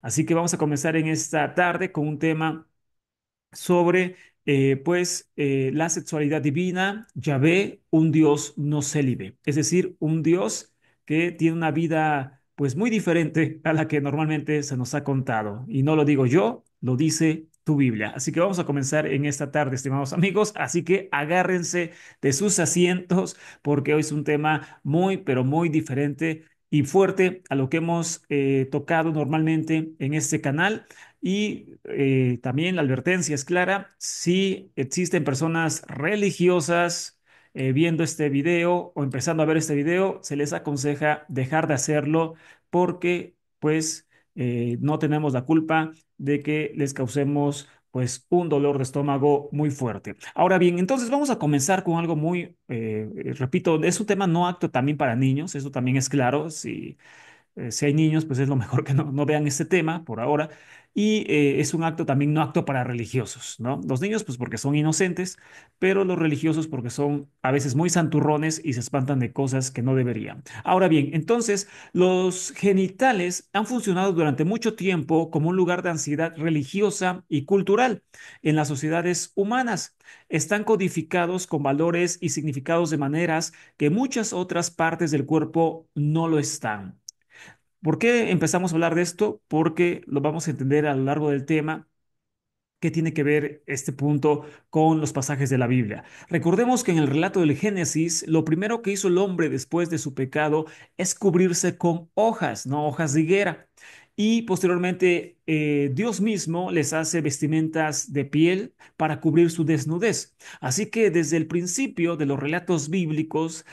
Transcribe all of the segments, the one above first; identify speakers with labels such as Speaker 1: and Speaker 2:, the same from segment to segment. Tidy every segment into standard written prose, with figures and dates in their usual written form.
Speaker 1: Así que vamos a comenzar en esta tarde con un tema sobre la sexualidad divina, Yahvé, un Dios no célibe, es decir, un Dios que tiene una vida pues muy diferente a la que normalmente se nos ha contado. Y no lo digo yo, lo dice tu Biblia. Así que vamos a comenzar en esta tarde, estimados amigos. Así que agárrense de sus asientos porque hoy es un tema muy, pero muy diferente y fuerte a lo que hemos tocado normalmente en este canal. Y también la advertencia es clara, si existen personas religiosas viendo este video o empezando a ver este video, se les aconseja dejar de hacerlo porque pues no tenemos la culpa de que les causemos pues un dolor de estómago muy fuerte. Ahora bien, entonces vamos a comenzar con algo muy, repito, es un tema no apto también para niños, eso también es claro, si hay niños, pues es lo mejor que no vean este tema por ahora. Y es un acto también no acto para religiosos, ¿no? Los niños, pues porque son inocentes, pero los religiosos porque son a veces muy santurrones y se espantan de cosas que no deberían. Ahora bien, entonces, los genitales han funcionado durante mucho tiempo como un lugar de ansiedad religiosa y cultural en las sociedades humanas. Están codificados con valores y significados de maneras que muchas otras partes del cuerpo no lo están. ¿Por qué empezamos a hablar de esto? Porque lo vamos a entender a lo largo del tema. ¿Qué tiene que ver este punto con los pasajes de la Biblia? Recordemos que en el relato del Génesis, lo primero que hizo el hombre después de su pecado es cubrirse con hojas, no hojas de higuera. Y posteriormente Dios mismo les hace vestimentas de piel para cubrir su desnudez. Así que desde el principio de los relatos bíblicos,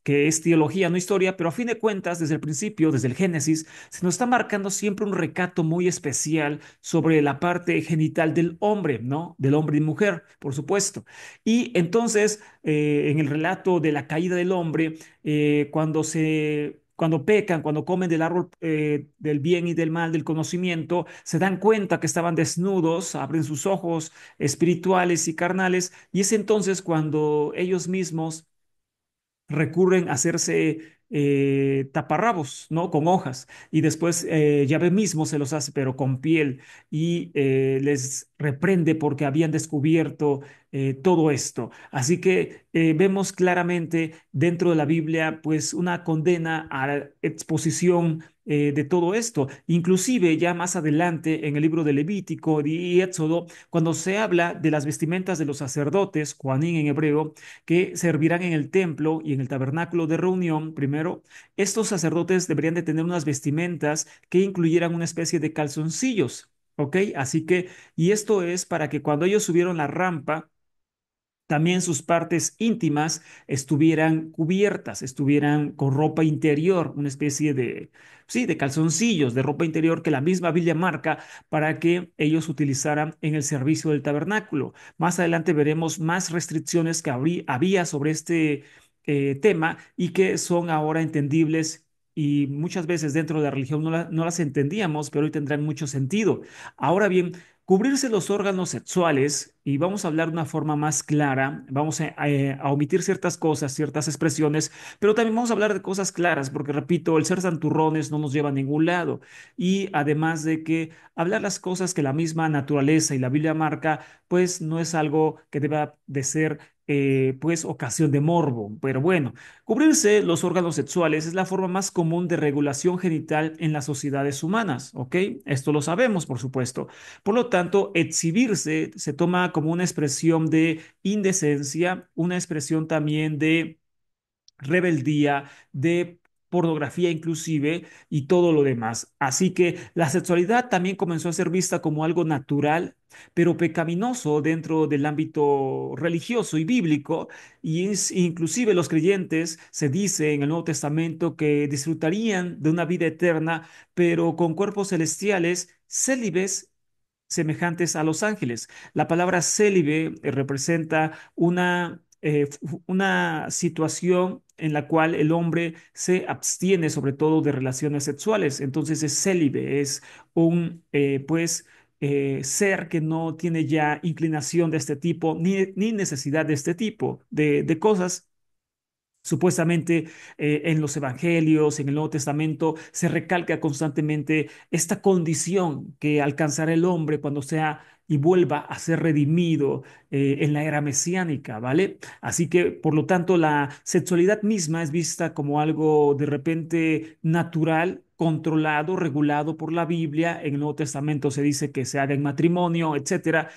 Speaker 1: que es teología, no historia, pero a fin de cuentas, desde el principio, desde el Génesis, se nos está marcando siempre un recato muy especial sobre la parte genital del hombre, ¿no? Del hombre y mujer, por supuesto. Y entonces, en el relato de la caída del hombre, cuando pecan, cuando comen del árbol del bien y del mal, del conocimiento, se dan cuenta que estaban desnudos, abren sus ojos espirituales y carnales, y es entonces cuando ellos mismos recurren a hacerse taparrabos, ¿no? Con hojas. Y después Yahvé mismo se los hace, pero con piel, y les reprende porque habían descubierto todo esto. Así que vemos claramente dentro de la Biblia, pues, una condena a la exposición de todo esto. Inclusive ya más adelante en el libro de Levítico y Éxodo, cuando se habla de las vestimentas de los sacerdotes, Juanín en hebreo, que servirán en el templo y en el tabernáculo de reunión, primero, estos sacerdotes deberían de tener unas vestimentas que incluyeran una especie de calzoncillos, ¿ok? Así que, y esto es para que cuando ellos subieron la rampa, también sus partes íntimas estuvieran cubiertas, estuvieran con ropa interior, una especie de, sí, de calzoncillos, de ropa interior que la misma Biblia marca para que ellos utilizaran en el servicio del tabernáculo. Más adelante veremos más restricciones que había sobre este tema y que son ahora entendibles. Y muchas veces dentro de la religión no las entendíamos, pero hoy tendrán mucho sentido. Ahora bien, cubrirse los órganos sexuales, y vamos a hablar de una forma más clara, vamos a omitir ciertas cosas, ciertas expresiones, pero también vamos a hablar de cosas claras, porque repito, el ser santurrones no nos lleva a ningún lado. Y además de que hablar las cosas que la misma naturaleza y la Biblia marca, pues no es algo que deba de ser pues ocasión de morbo. Pero bueno, cubrirse los órganos sexuales es la forma más común de regulación genital en las sociedades humanas, ¿ok? Esto lo sabemos, por supuesto. Por lo tanto, exhibirse se toma como una expresión de indecencia, una expresión también de rebeldía, de pornografía inclusive y todo lo demás. Así que la sexualidad también comenzó a ser vista como algo natural, pero pecaminoso dentro del ámbito religioso y bíblico, y inclusive los creyentes se dice en el Nuevo Testamento que disfrutarían de una vida eterna, pero con cuerpos celestiales célibes semejantes a los ángeles. La palabra célibe representa una situación en la cual el hombre se abstiene sobre todo de relaciones sexuales. Entonces es célibe, es un ser que no tiene ya inclinación de este tipo ni necesidad de este tipo de cosas. Supuestamente en los evangelios, en el Nuevo Testamento, se recalca constantemente esta condición que alcanzará el hombre cuando sea y vuelva a ser redimido en la era mesiánica, ¿vale? Así que, por lo tanto, la sexualidad misma es vista como algo de repente natural, controlado, regulado por la Biblia. En el Nuevo Testamento se dice que se haga en matrimonio, etcétera,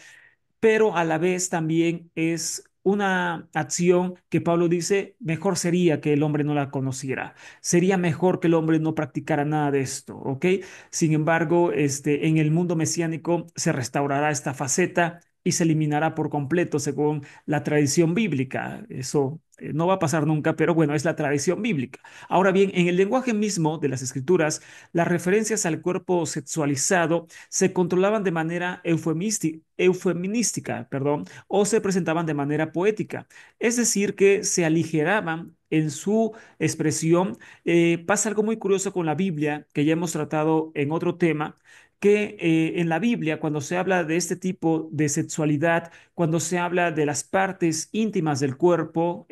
Speaker 1: pero a la vez también es una acción que Pablo dice, mejor sería que el hombre no la conociera, sería mejor que el hombre no practicara nada de esto, ¿ok? Sin embargo, en el mundo mesiánico se restaurará esta faceta y se eliminará por completo según la tradición bíblica. Eso no va a pasar nunca, pero bueno, es la tradición bíblica. Ahora bien, en el lenguaje mismo de las escrituras, las referencias al cuerpo sexualizado se controlaban de manera eufemística, perdón, o se presentaban de manera poética. Es decir, que se aligeraban en su expresión. Pasa algo muy curioso con la Biblia, que ya hemos tratado en otro tema, que en la Biblia, cuando se habla de este tipo de sexualidad, cuando se habla de las partes íntimas del cuerpo,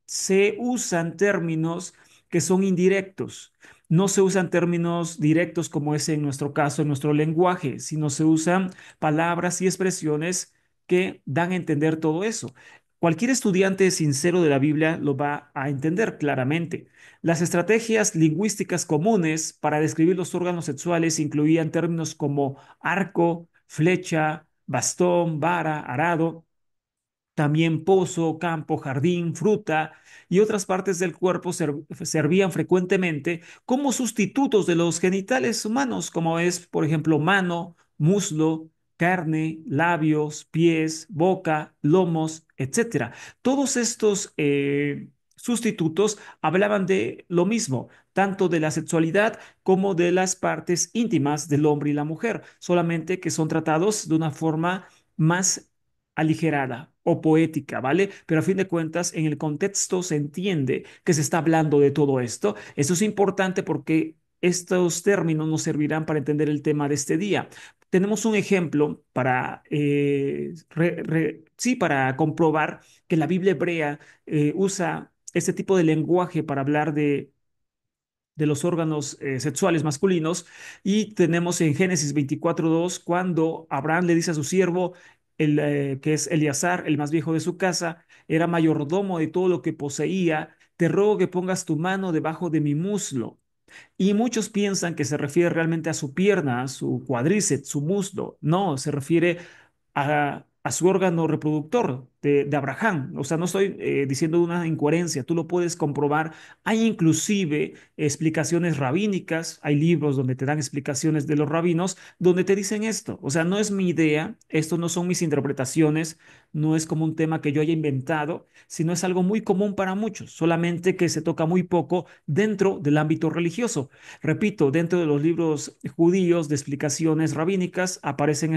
Speaker 1: se usan términos que son indirectos. No se usan términos directos como es en nuestro caso, en nuestro lenguaje, sino se usan palabras y expresiones que dan a entender todo eso. Cualquier estudiante sincero de la Biblia lo va a entender claramente. Las estrategias lingüísticas comunes para describir los órganos sexuales incluían términos como arco, flecha, bastón, vara, arado, también pozo, campo, jardín, fruta y otras partes del cuerpo servían frecuentemente como sustitutos de los genitales humanos, como es, por ejemplo, mano, muslo, carne, labios, pies, boca, lomos, etcétera. Todos estos sustitutos hablaban de lo mismo, tanto de la sexualidad como de las partes íntimas del hombre y la mujer, solamente que son tratados de una forma más aligerada o poética, ¿vale? Pero a fin de cuentas, en el contexto se entiende que se está hablando de todo esto. Eso es importante porque estos términos nos servirán para entender el tema de este día. Tenemos un ejemplo para, sí, para comprobar que la Biblia hebrea usa este tipo de lenguaje para hablar de los órganos sexuales masculinos y tenemos en Génesis 24:2 cuando Abraham le dice a su siervo, que es Eleazar, el más viejo de su casa, era mayordomo de todo lo que poseía, te ruego que pongas tu mano debajo de mi muslo. Y muchos piensan que se refiere realmente a su pierna, a su cuádriceps, su muslo. No, se refiere a su órgano reproductor de Abraham. O sea, no estoy diciendo una incoherencia, tú lo puedes comprobar. Hay inclusive explicaciones rabínicas, hay libros donde te dan explicaciones de los rabinos donde te dicen esto. O sea, no es mi idea, esto no son mis interpretaciones, no es como un tema que yo haya inventado, sino es algo muy común para muchos, solamente que se toca muy poco dentro del ámbito religioso. Repito, dentro de los libros judíos de explicaciones rabínicas aparecen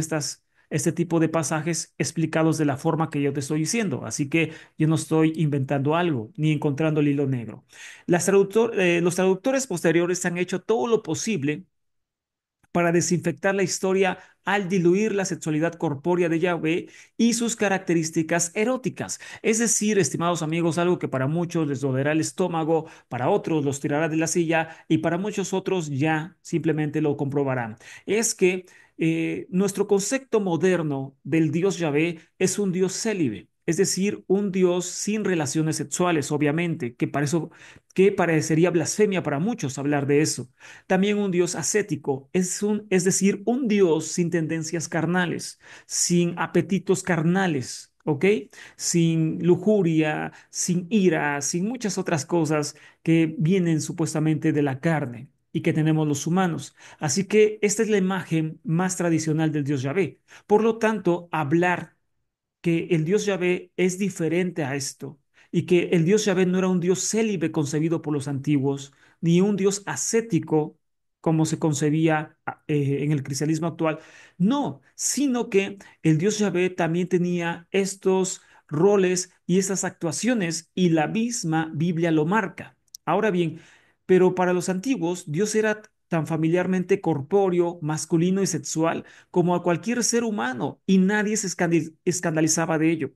Speaker 1: este tipo de pasajes explicados de la forma que yo te estoy diciendo. Así que yo no estoy inventando algo ni encontrando el hilo negro. Los traductores posteriores han hecho todo lo posible para desinfectar la historia al diluir la sexualidad corpórea de Yahvé y sus características eróticas. Es decir, estimados amigos, algo que para muchos les dolerá el estómago, para otros los tirará de la silla y para muchos otros ya simplemente lo comprobarán. Es que nuestro concepto moderno del Dios Yahvé es un Dios célibe. Es decir, un Dios sin relaciones sexuales, obviamente, que parecería blasfemia para muchos hablar de eso. También un Dios ascético, es decir, un Dios sin tendencias carnales, sin apetitos carnales, ¿ok? Sin lujuria, sin ira, sin muchas otras cosas que vienen supuestamente de la carne y que tenemos los humanos. Así que esta es la imagen más tradicional del Dios Yahvé. Por lo tanto, hablar que el Dios Yahvé es diferente a esto y que el Dios Yahvé no era un Dios célibe concebido por los antiguos, ni un Dios ascético como se concebía en el cristianismo actual. No, sino que el Dios Yahvé también tenía estos roles y estas actuaciones y la misma Biblia lo marca. Ahora bien, pero para los antiguos, Dios era tan familiarmente corpóreo, masculino y sexual como a cualquier ser humano y nadie se escandalizaba de ello.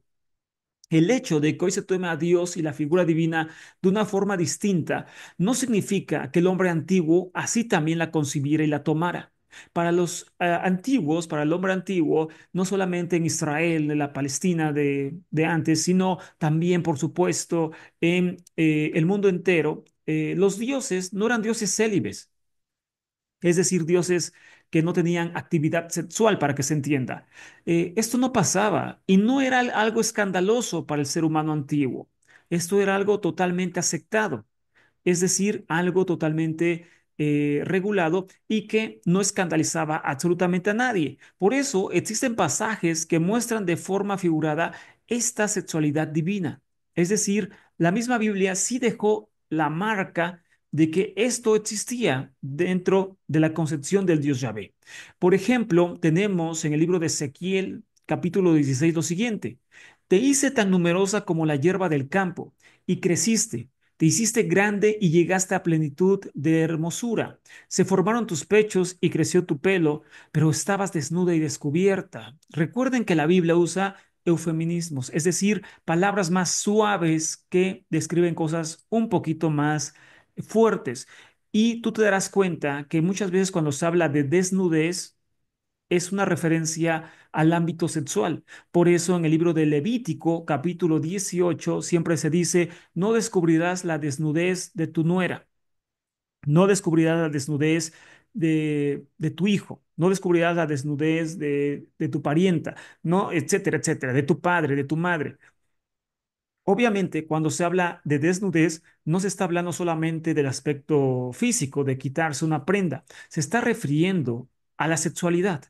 Speaker 1: El hecho de que hoy se tome a Dios y la figura divina de una forma distinta no significa que el hombre antiguo así también la concibiera y la tomara. Para los antiguos, para el hombre antiguo, no solamente en Israel, en la Palestina de antes, sino también, por supuesto, en el mundo entero, los dioses no eran dioses célibes, es decir, dioses que no tenían actividad sexual, para que se entienda. Esto no pasaba y no era algo escandaloso para el ser humano antiguo. Esto era algo totalmente aceptado, es decir, algo totalmente regulado y que no escandalizaba absolutamente a nadie. Por eso existen pasajes que muestran de forma figurada esta sexualidad divina. Es decir, la misma Biblia sí dejó la marca de que esto existía dentro de la concepción del Dios Yahvé. Por ejemplo, tenemos en el libro de Ezequiel, capítulo 16, lo siguiente: Te hice tan numerosa como la hierba del campo, y creciste, te hiciste grande y llegaste a plenitud de hermosura. Se formaron tus pechos y creció tu pelo, pero estabas desnuda y descubierta. Recuerden que la Biblia usa eufeminismos, es decir, palabras más suaves que describen cosas un poquito más fuertes. Y tú te darás cuenta que muchas veces cuando se habla de desnudez, es una referencia al ámbito sexual. Por eso en el libro de Levítico, capítulo 18, siempre se dice: no descubrirás la desnudez de tu nuera, no descubrirás la desnudez de tu hijo, no descubrirás la desnudez de tu parienta, no, etcétera, etcétera, de tu padre, de tu madre. Obviamente, cuando se habla de desnudez, no se está hablando solamente del aspecto físico, de quitarse una prenda, se está refiriendo a la sexualidad.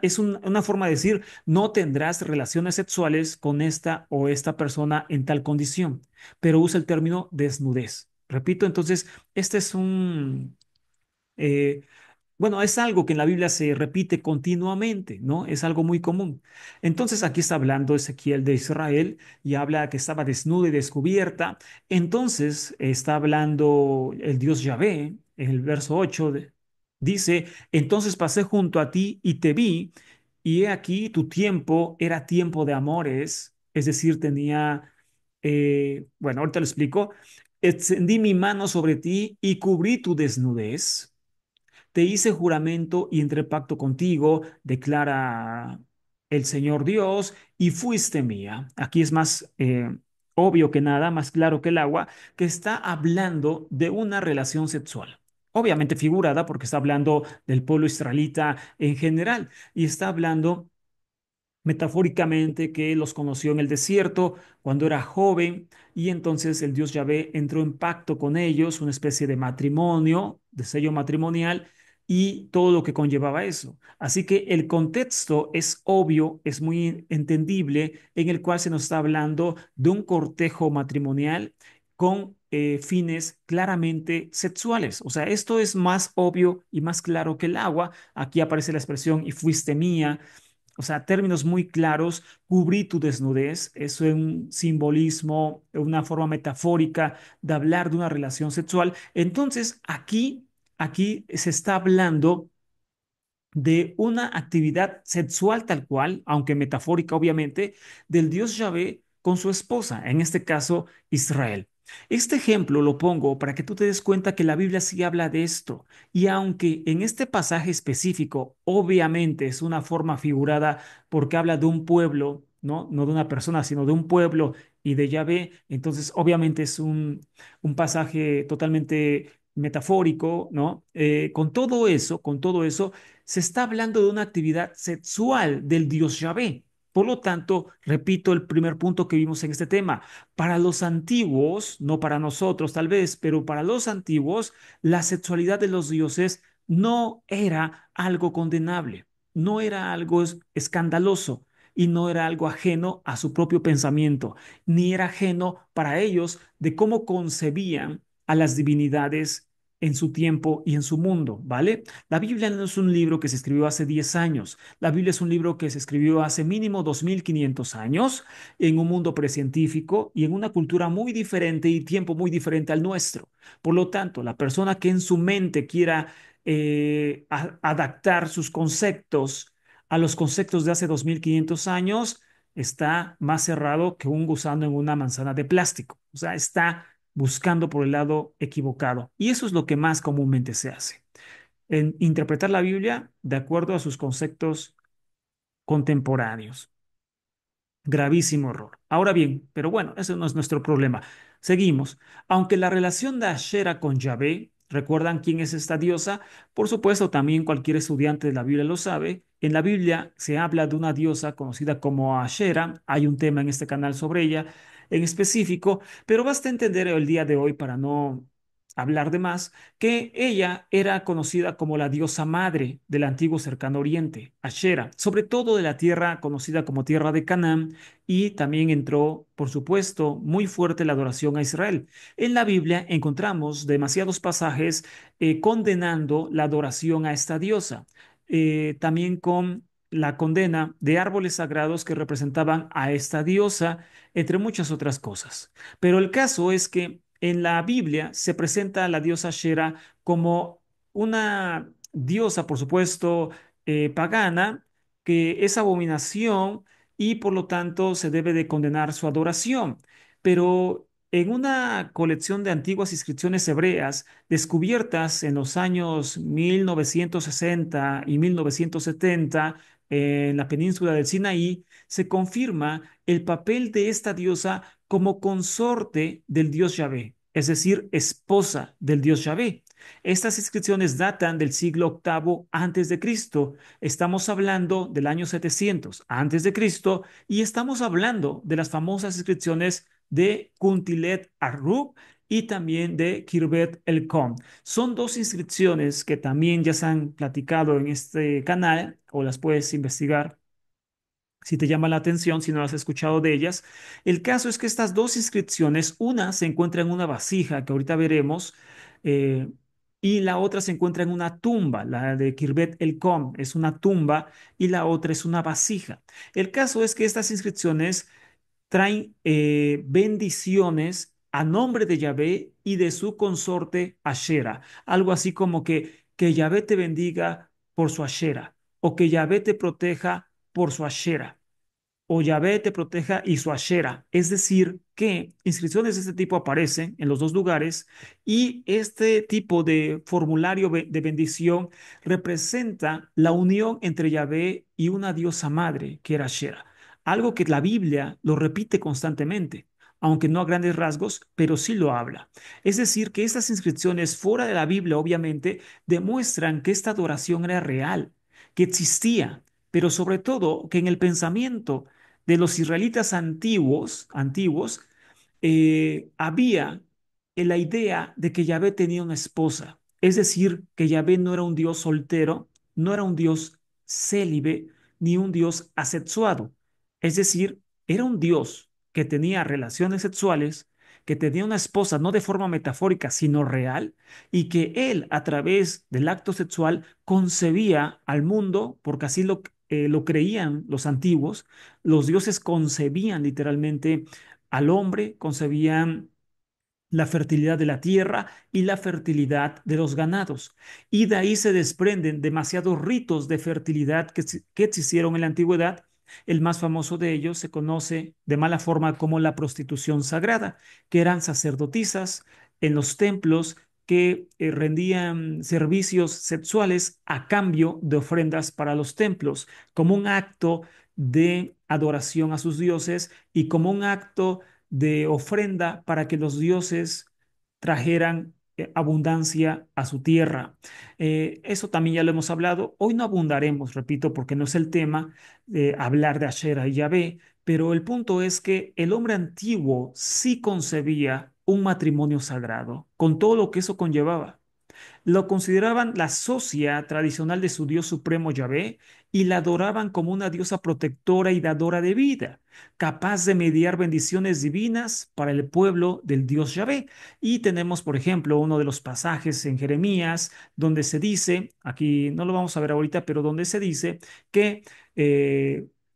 Speaker 1: Es una forma de decir: no tendrás relaciones sexuales con esta o esta persona en tal condición, pero usa el término desnudez. Repito, entonces, este es eh, bueno, es algo que en la Biblia se repite continuamente, ¿no? Es algo muy común. Entonces aquí está hablando Ezequiel de Israel y habla que estaba desnuda y descubierta. Entonces está hablando el Dios Yahvé, en el verso 8 dice: entonces pasé junto a ti y te vi, y he aquí tu tiempo era tiempo de amores, es decir, tenía, bueno, ahorita lo explico: extendí mi mano sobre ti y cubrí tu desnudez, te hice juramento y entré pacto contigo, declara el Señor Dios, y fuiste mía. Aquí es más obvio que nada, más claro que el agua, que está hablando de una relación sexual. Obviamente figurada, porque está hablando del pueblo israelita en general y está hablando metafóricamente, que los conoció en el desierto cuando era joven, y entonces el Dios Yahvé entró en pacto con ellos, una especie de matrimonio, de sello matrimonial, y todo lo que conllevaba eso. Así que el contexto es obvio, es muy entendible, en el cual se nos está hablando de un cortejo matrimonial con fines claramente sexuales. O sea, esto es más obvio y más claro que el agua. Aquí aparece la expresión: y fuiste mía. O sea, términos muy claros: cubrí tu desnudez, eso es un simbolismo, una forma metafórica de hablar de una relación sexual. Entonces, aquí se está hablando de una actividad sexual tal cual, aunque metafórica obviamente, del Dios Yahvé con su esposa, en este caso Israel. Este ejemplo lo pongo para que tú te des cuenta que la Biblia sí habla de esto. Y aunque en este pasaje específico obviamente es una forma figurada, porque habla de un pueblo, ¿no? No de una persona, sino de un pueblo y de Yahvé, entonces obviamente es un pasaje totalmente metafórico, ¿no? Con todo eso, se está hablando de una actividad sexual del dios Yahvé. Por lo tanto, repito el primer punto que vimos en este tema: para los antiguos, no para nosotros tal vez, pero para los antiguos, la sexualidad de los dioses no era algo condenable, no era algo escandaloso y no era algo ajeno a su propio pensamiento, ni era ajeno para ellos de cómo concebían a las divinidades en su tiempo y en su mundo, ¿vale? La Biblia no es un libro que se escribió hace 10 años. La Biblia es un libro que se escribió hace mínimo 2500 años, en un mundo precientífico y en una cultura muy diferente y tiempo muy diferente al nuestro. Por lo tanto, la persona que en su mente quiera adaptar sus conceptos a los conceptos de hace 2500 años, está más cerrado que un gusano en una manzana de plástico. O sea, está buscando por el lado equivocado. Y eso es lo que más comúnmente se hace, en interpretar la Biblia de acuerdo a sus conceptos contemporáneos. Gravísimo error. Ahora bien, pero bueno, ese no es nuestro problema. Seguimos. Aunque la relación de Ashera con Yahvé, ¿recuerdan quién es esta diosa? Por supuesto, también cualquier estudiante de la Biblia lo sabe. En la Biblia se habla de una diosa conocida como Ashera. Hay un tema en este canal sobre ella en específico, pero basta entender el día de hoy para no hablar de más, que ella era conocida como la diosa madre del antiguo cercano oriente, Ashera, sobre todo de la tierra conocida como tierra de Canaán, y también entró, por supuesto, muy fuerte la adoración a Israel. En la Biblia encontramos demasiados pasajes condenando la adoración a esta diosa, también con la condena de árboles sagrados que representaban a esta diosa, entre muchas otras cosas. Pero el caso es que en la Biblia se presenta a la diosa Shera como una diosa, por supuesto, pagana, que es abominación y por lo tanto se debe de condenar su adoración. Pero en una colección de antiguas inscripciones hebreas descubiertas en los años 1960 y 1970 en la península del Sinaí, se confirma el papel de esta diosa como consorte del dios Yahvé, es decir, esposa del dios Yahvé. Estas inscripciones datan del siglo octavo antes de Cristo. Estamos hablando del año 700 antes de Cristo y estamos hablando de las famosas inscripciones de Kuntilet Arrub y también de Kirbet el Kom. Son dos inscripciones que también ya se han platicado en este canal o las puedes investigar si te llama la atención, si no has escuchado de ellas. El caso es que estas dos inscripciones, una se encuentra en una vasija que ahorita veremos, eh, y la otra se encuentra en una tumba. La de Kirbet el Kom es una tumba y la otra es una vasija. El caso es que estas inscripciones traen bendiciones a nombre de Yahvé y de su consorte Ashera. Algo así como que Yahvé te bendiga por su Ashera o que Yahvé te proteja por su Ashera o Yahvé te proteja y su Ashera. Es decir, que inscripciones de este tipo aparecen en los dos lugares y este tipo de formulario de bendición representa la unión entre Yahvé y una diosa madre, que era Ashera. Algo que la Biblia lo repite constantemente, aunque no a grandes rasgos, pero sí lo habla. Es decir, que estas inscripciones fuera de la Biblia, obviamente, demuestran que esta adoración era real, que existía, pero sobre todo que en el pensamiento de los israelitas antiguos, había la idea de que Yahvé tenía una esposa, es decir, que Yahvé no era un Dios soltero, no era un Dios célibe, ni un Dios asexuado, es decir, era un Dios que tenía relaciones sexuales, que tenía una esposa no de forma metafórica, sino real, y que él a través del acto sexual concebía al mundo, porque así lo creían los antiguos. Los dioses concebían literalmente al hombre, concebían la fertilidad de la tierra y la fertilidad de los ganados. Y de ahí se desprenden demasiados ritos de fertilidad que existieron en la antigüedad. El más famoso de ellos se conoce de mala forma como la prostitución sagrada, que eran sacerdotisas en los templos que rendían servicios sexuales a cambio de ofrendas para los templos, como un acto de adoración a sus dioses y como un acto de ofrenda para que los dioses trajeran abundancia a su tierra. Eso también ya lo hemos hablado. Hoy no abundaremos, repito, porque no es el tema de hablar de Asherah y Yahvé, pero el punto es que el hombre antiguo sí concebía un matrimonio sagrado, con todo lo que eso conllevaba. Lo consideraban la socia tradicional de su dios supremo Yahvé y la adoraban como una diosa protectora y dadora de vida, capaz de mediar bendiciones divinas para el pueblo del dios Yahvé. Y tenemos, por ejemplo, uno de los pasajes en Jeremías donde se dice, aquí no lo vamos a ver ahorita, pero donde se dice que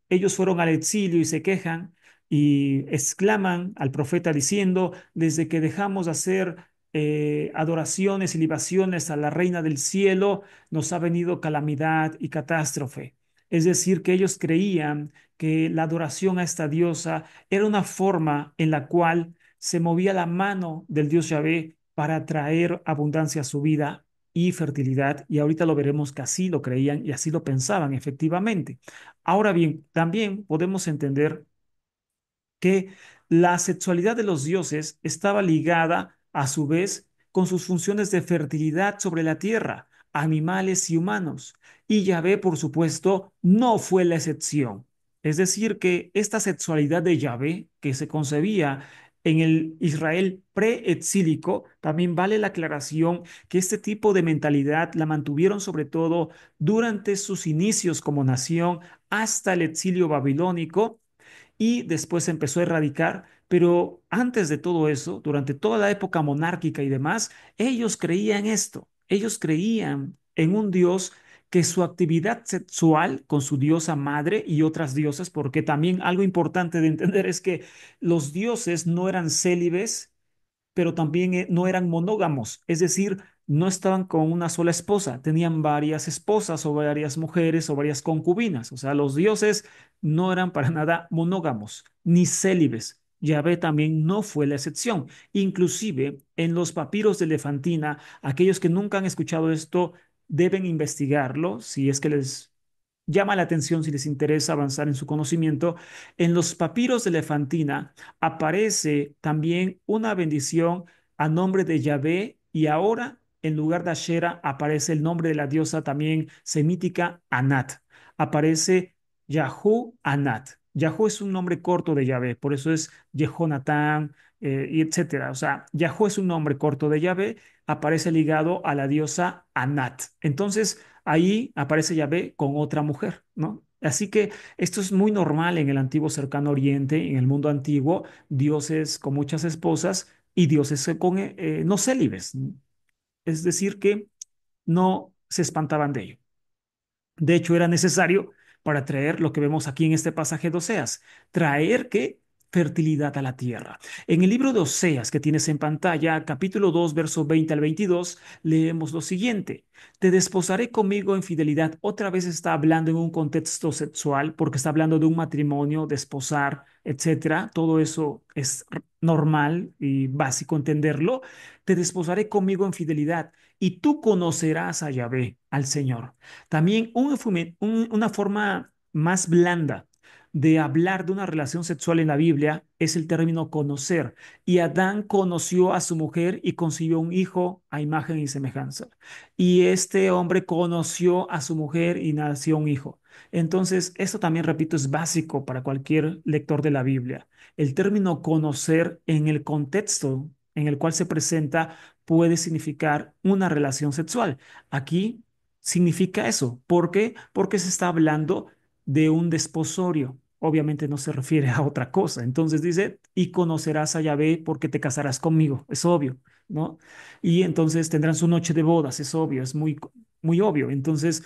Speaker 1: ellos fueron al exilio y se quejan y exclaman al profeta diciendo, desde que dejamos de hacer adoraciones y libaciones a la Reina del Cielo, nos ha venido calamidad y catástrofe. Es decir, que ellos creían que la adoración a esta diosa era una forma en la cual se movía la mano del dios Yahvé para traer abundancia a su vida y fertilidad. Y ahorita lo veremos que así lo creían y así lo pensaban efectivamente. Ahora bien, también podemos entender que la sexualidad de los dioses estaba ligada a su vez con sus funciones de fertilidad sobre la tierra, animales y humanos. Y Yahvé, por supuesto, no fue la excepción. Es decir, que esta sexualidad de Yahvé, que se concebía en el Israel preexílico, también vale la aclaración que este tipo de mentalidad la mantuvieron sobre todo durante sus inicios como nación hasta el exilio babilónico y después se empezó a erradicar, pero antes de todo eso, durante toda la época monárquica y demás, ellos creían esto, ellos creían en un Dios que su actividad sexual con su diosa madre y otras diosas, porque también algo importante de entender es que los dioses no eran célibes pero también no eran monógamos, es decir, no estaban con una sola esposa, tenían varias esposas o varias mujeres o varias concubinas, o sea, los dioses no eran para nada monógamos ni célibes. Yahvé también no fue la excepción. Inclusive en los papiros de Elefantina, aquellos que nunca han escuchado esto deben investigarlo si es que les llama la atención, si les interesa avanzar en su conocimiento. En los papiros de Elefantina aparece también una bendición a nombre de Yahvé y ahora en lugar de Asherah aparece el nombre de la diosa también semítica Anat. Aparece Yahu Anat. Yahu es un nombre corto de Yahvé, por eso es Jehonatán, y etcétera. O sea, Yahu es un nombre corto de Yahvé, aparece ligado a la diosa Anat. Entonces, ahí aparece Yahvé con otra mujer, ¿no? Así que esto es muy normal en el antiguo cercano oriente, en el mundo antiguo, dioses con muchas esposas y dioses con, no célibes. Es decir, que no se espantaban de ello. De hecho, era necesario para traer lo que vemos aquí en este pasaje de Oseas, traer qué fertilidad a la tierra. En el libro de Oseas que tienes en pantalla, capítulo 2, verso 20 al 22, leemos lo siguiente: Te desposaré conmigo en fidelidad. Otra vez está hablando en un contexto sexual porque está hablando de un matrimonio, desposar, etcétera. Todo eso es normal y básico entenderlo. Te desposaré conmigo en fidelidad y tú conocerás a Yahvé, al Señor. También una forma más blanda de hablar de una relación sexual en la Biblia es el término conocer. Y Adán conoció a su mujer y concibió un hijo a imagen y semejanza. Y este hombre conoció a su mujer y nació un hijo. Entonces, esto también, repito, es básico para cualquier lector de la Biblia. El término conocer en el contexto en el cual se presenta puede significar una relación sexual. Aquí significa eso. ¿Por qué? Porque se está hablando de un desposorio. Obviamente no se refiere a otra cosa. Entonces dice, y conocerás a Yahvé porque te casarás conmigo. Es obvio, ¿no? Y entonces tendrán su noche de bodas. Es obvio, es muy, muy obvio. Entonces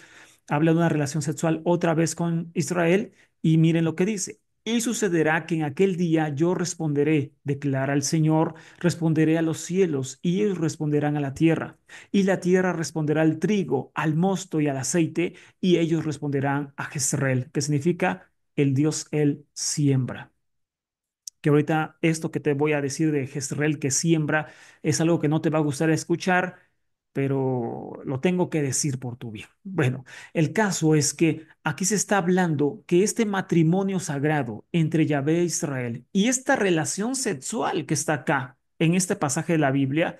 Speaker 1: habla de una relación sexual otra vez con Israel y miren lo que dice. Y sucederá que en aquel día yo responderé, declara el Señor, responderé a los cielos y ellos responderán a la tierra. Y la tierra responderá al trigo, al mosto y al aceite, y ellos responderán a Jezreel, que significa el Dios él siembra. Que ahorita esto que te voy a decir de Jezreel que siembra es algo que no te va a gustar escuchar, pero lo tengo que decir por tu bien. Bueno, el caso es que aquí se está hablando que este matrimonio sagrado entre Yahvé e Israel y esta relación sexual que está acá en este pasaje de la Biblia,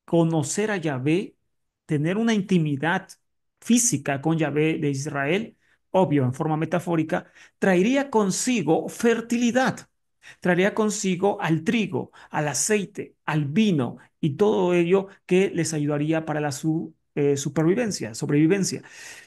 Speaker 1: conocer a Yahvé, tener una intimidad física con Yahvé de Israel, obvio, en forma metafórica, traería consigo fertilidad, traería consigo al trigo, al aceite, al vino y todo ello que les ayudaría para la supervivencia, sobrevivencia.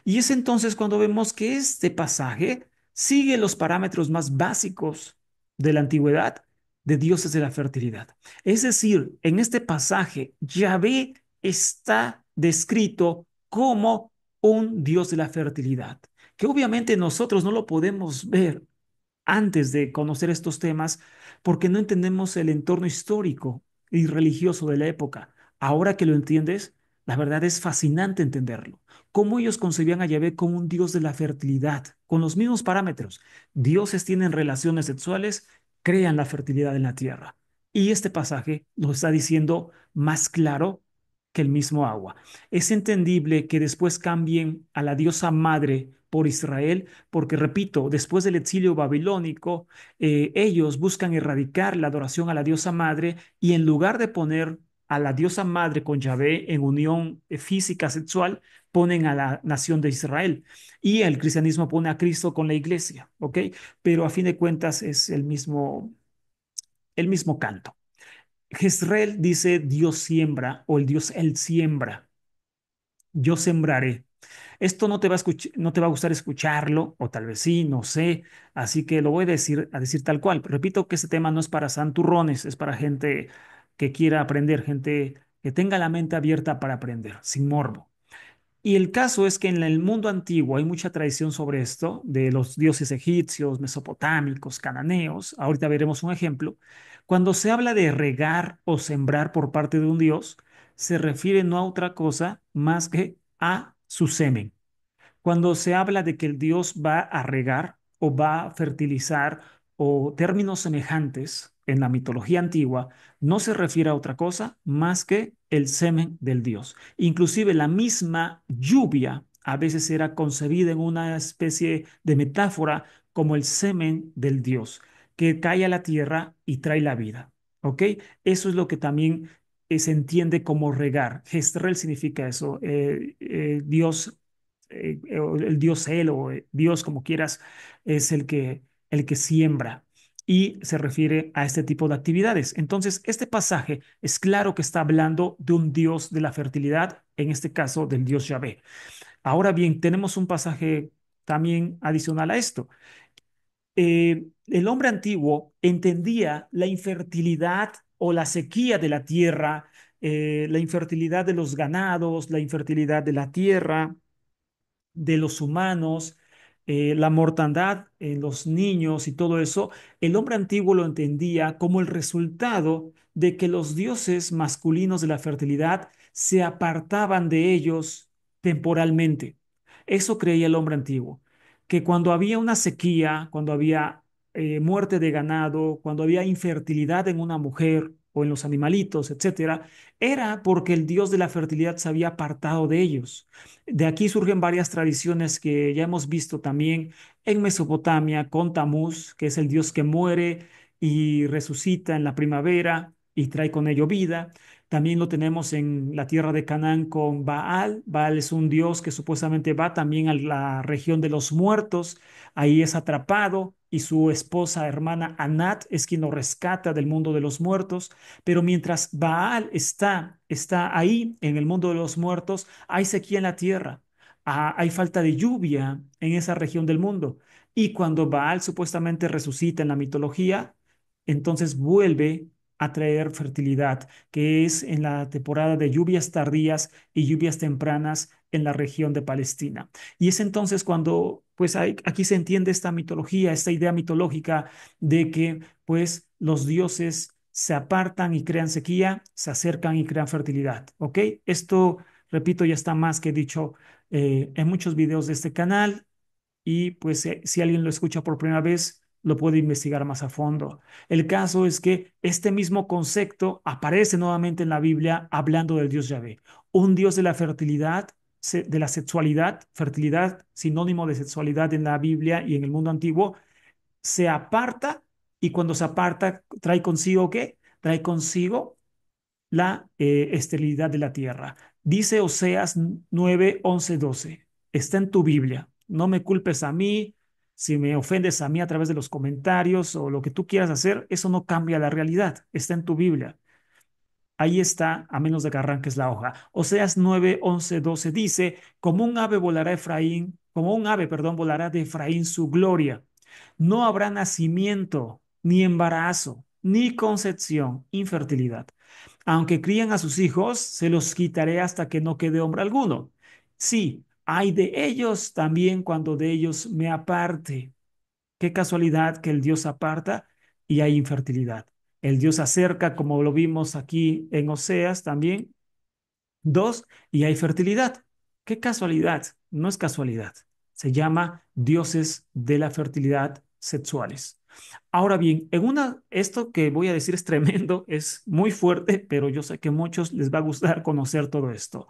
Speaker 1: Y es entonces cuando vemos que este pasaje sigue los parámetros más básicos de la antigüedad de dioses de la fertilidad. Es decir, en este pasaje, Yahvé está descrito como un dios de la fertilidad, que obviamente nosotros no lo podemos ver antes de conocer estos temas porque no entendemos el entorno histórico y religioso de la época. Ahora que lo entiendes, La verdad es fascinante entenderlo. Cómo ellos concebían a Yahvé como un Dios de la fertilidad, con los mismos parámetros. Dioses tienen relaciones sexuales, crean la fertilidad en la tierra. Y este pasaje lo está diciendo más claro que el mismo agua. Es entendible que después cambien a la diosa madre por Israel, porque repito, después del exilio babilónico, ellos buscan erradicar la adoración a la diosa madre y en lugar de poner a la diosa madre con Yahvé en unión física sexual, ponen a la nación de Israel. Y el cristianismo pone a Cristo con la iglesia, ¿ok? Pero a fin de cuentas es el mismo canto. Jezreel dice Dios siembra o el Dios él siembra. Yo sembraré. Esto no te va a no te va a gustar escucharlo, o tal vez sí, no sé. Así que lo voy a decir tal cual. Repito que este tema no es para santurrones, es para gente que quiera aprender, gente que tenga la mente abierta para aprender, sin morbo. Y el caso es que en el mundo antiguo hay mucha tradición sobre esto, de los dioses egipcios, mesopotámicos, cananeos. Ahorita veremos un ejemplo. Cuando se habla de regar o sembrar por parte de un dios, se refiere no a otra cosa más que a su semen. Cuando se habla de que el Dios va a regar o va a fertilizar o términos semejantes en la mitología antigua, no se refiere a otra cosa más que el semen del Dios. Inclusive la misma lluvia a veces era concebida en una especie de metáfora como el semen del Dios, que cae a la tierra y trae la vida. ¿Ok? Eso es lo que también se entiende como regar. Gestrel significa eso, Dios el Dios Él o Dios como quieras, es el que siembra y se refiere a este tipo de actividades. Entonces, este pasaje es claro que está hablando de un Dios de la fertilidad, en este caso del Dios Yahvé. Ahora bien, tenemos un pasaje también adicional a esto. El hombre antiguo entendía la infertilidad o la sequía de la tierra, la infertilidad de los ganados, la infertilidad de la tierra de los humanos, la mortandad en los niños y todo eso, el hombre antiguo lo entendía como el resultado de que los dioses masculinos de la fertilidad se apartaban de ellos temporalmente. Eso creía el hombre antiguo, que cuando había una sequía, cuando había muerte de ganado, cuando había infertilidad en una mujer o en los animalitos, etcétera, era porque el dios de la fertilidad se había apartado de ellos. De aquí surgen varias tradiciones que ya hemos visto también en Mesopotamia con Tamuz, que es el dios que muere y resucita en la primavera y trae con ello vida. También lo tenemos en la tierra de Canaán con Baal. Baal es un dios que supuestamente va también a la región de los muertos. Ahí es atrapado y su esposa hermana Anat es quien lo rescata del mundo de los muertos. Pero mientras Baal está ahí en el mundo de los muertos, hay sequía en la tierra, hay falta de lluvia en esa región del mundo. Y cuando Baal supuestamente resucita en la mitología, entonces vuelve a traer fertilidad, que es en la temporada de lluvias tardías y lluvias tempranas en la región de Palestina. Y es entonces cuando, pues aquí se entiende esta mitología, esta idea mitológica de que, pues, los dioses se apartan y crean sequía, se acercan y crean fertilidad. ¿Ok? Esto, repito, ya está más que dicho en muchos videos de este canal y pues si alguien lo escucha por primera vez, lo puede investigar más a fondo. El caso es que este mismo concepto aparece nuevamente en la Biblia hablando del Dios Yahvé, un Dios de la fertilidad, de la sexualidad, fertilidad, sinónimo de sexualidad en la Biblia y en el mundo antiguo, se aparta y cuando se aparta trae consigo ¿qué? Trae consigo la esterilidad de la tierra. Dice Oseas 9, 11, 12. Está en tu Biblia. No me culpes a mí. Si me ofendes a mí a través de los comentarios o lo que tú quieras hacer, eso no cambia la realidad. Está en tu Biblia. Ahí está, a menos de que arranques la hoja. Oseas 9, 11, 12 dice, como un ave volará Efraín, como un ave, perdón, volará de Efraín su gloria. No habrá nacimiento, ni embarazo, ni concepción, infertilidad. Aunque crían a sus hijos, se los quitaré hasta que no quede hombre alguno. Sí, hay de ellos también cuando de ellos me aparte. Qué casualidad que el Dios aparta y hay infertilidad. El Dios acerca, como lo vimos aquí en Oseas también, Dos, y hay fertilidad. ¿Qué casualidad? No es casualidad. Se llama dioses de la fertilidad sexuales. Ahora bien, esto que voy a decir es tremendo, es muy fuerte, pero yo sé que a muchos les va a gustar conocer todo esto.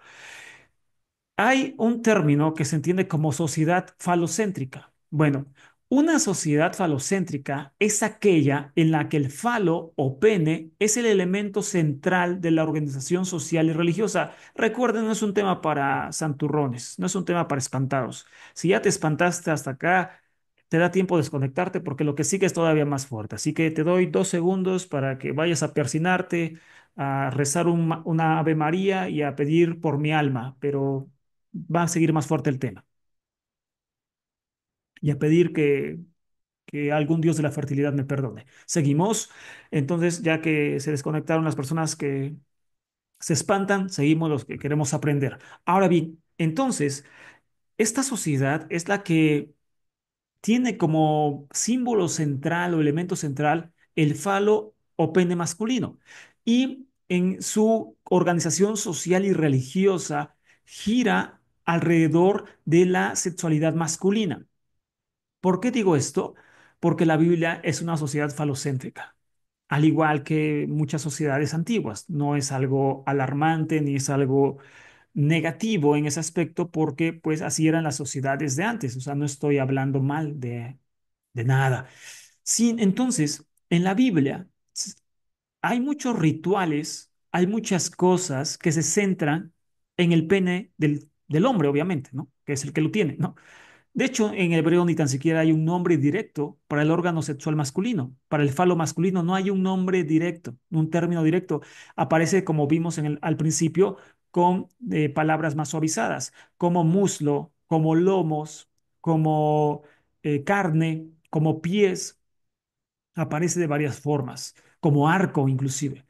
Speaker 1: Hay un término que se entiende como sociedad falocéntrica. Bueno, una sociedad falocéntrica es aquella en la que el falo o pene es el elemento central de la organización social y religiosa. Recuerden, no es un tema para santurrones, no es un tema para espantados. Si ya te espantaste hasta acá, te da tiempo de desconectarte porque lo que sigue es todavía más fuerte. Así que te doy 2 segundos para que vayas a persinarte, a rezar una Ave María y a pedir por mi alma, pero va a seguir más fuerte el tema y a pedir que algún Dios de la fertilidad me perdone. Seguimos. Entonces, ya que se desconectaron las personas que se espantan, seguimos los que queremos aprender. Ahora bien, entonces, esta sociedad es la que tiene como símbolo central o elemento central el falo o pene masculino. Y en su organización social y religiosa gira alrededor de la sexualidad masculina. ¿Por qué digo esto? Porque la Biblia es una sociedad falocéntrica, al igual que muchas sociedades antiguas. No es algo alarmante ni es algo negativo en ese aspecto porque pues así eran las sociedades de antes. O sea, no estoy hablando mal de nada. Sí, entonces, en la Biblia hay muchos rituales, hay muchas cosas que se centran en el pene del hombre, obviamente, ¿no? Que es el que lo tiene, ¿no? De hecho, en hebreo ni tan siquiera hay un nombre directo para el órgano sexual masculino. Para el falo masculino no hay un nombre directo, un término directo. Aparece, como vimos al principio, con palabras más suavizadas, como muslo, como lomos, como carne, como pies. Aparece de varias formas, como arco inclusive.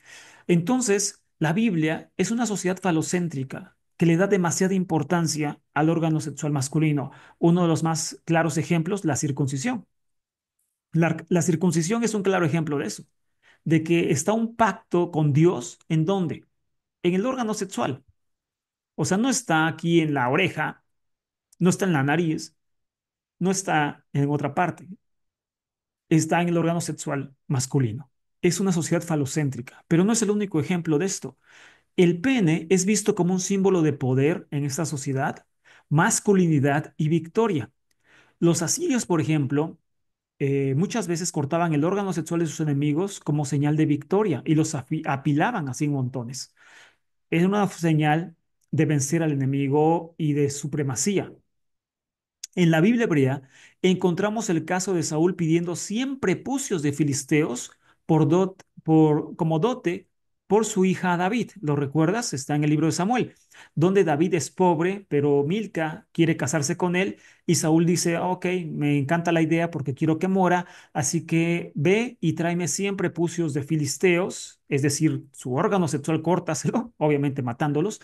Speaker 1: Entonces, la Biblia es una sociedad falocéntrica que le da demasiada importancia al órgano sexual masculino. Uno de los más claros ejemplos, la circuncisión. La circuncisión es un claro ejemplo de eso, de que está un pacto con Dios en dónde? En el órgano sexual. O sea, no está aquí en la oreja, no está en la nariz, no está en otra parte, está en el órgano sexual masculino. Es una sociedad falocéntrica, pero no es el único ejemplo de esto. El pene es visto como un símbolo de poder en esta sociedad, masculinidad y victoria. Los asirios, por ejemplo, muchas veces cortaban el órgano sexual de sus enemigos como señal de victoria y los apilaban así en montones. Es una señal de vencer al enemigo y de supremacía. En la Biblia hebrea encontramos el caso de Saúl pidiendo 100 prepucios de filisteos como dote por su hija David. ¿Lo recuerdas? Está en el libro de Samuel, donde David es pobre, pero Milca quiere casarse con él y Saúl dice, ok, me encanta la idea porque quiero que mora, así que ve y tráeme 100 prepucios de filisteos, es decir, su órgano sexual, córtaselo, obviamente matándolos,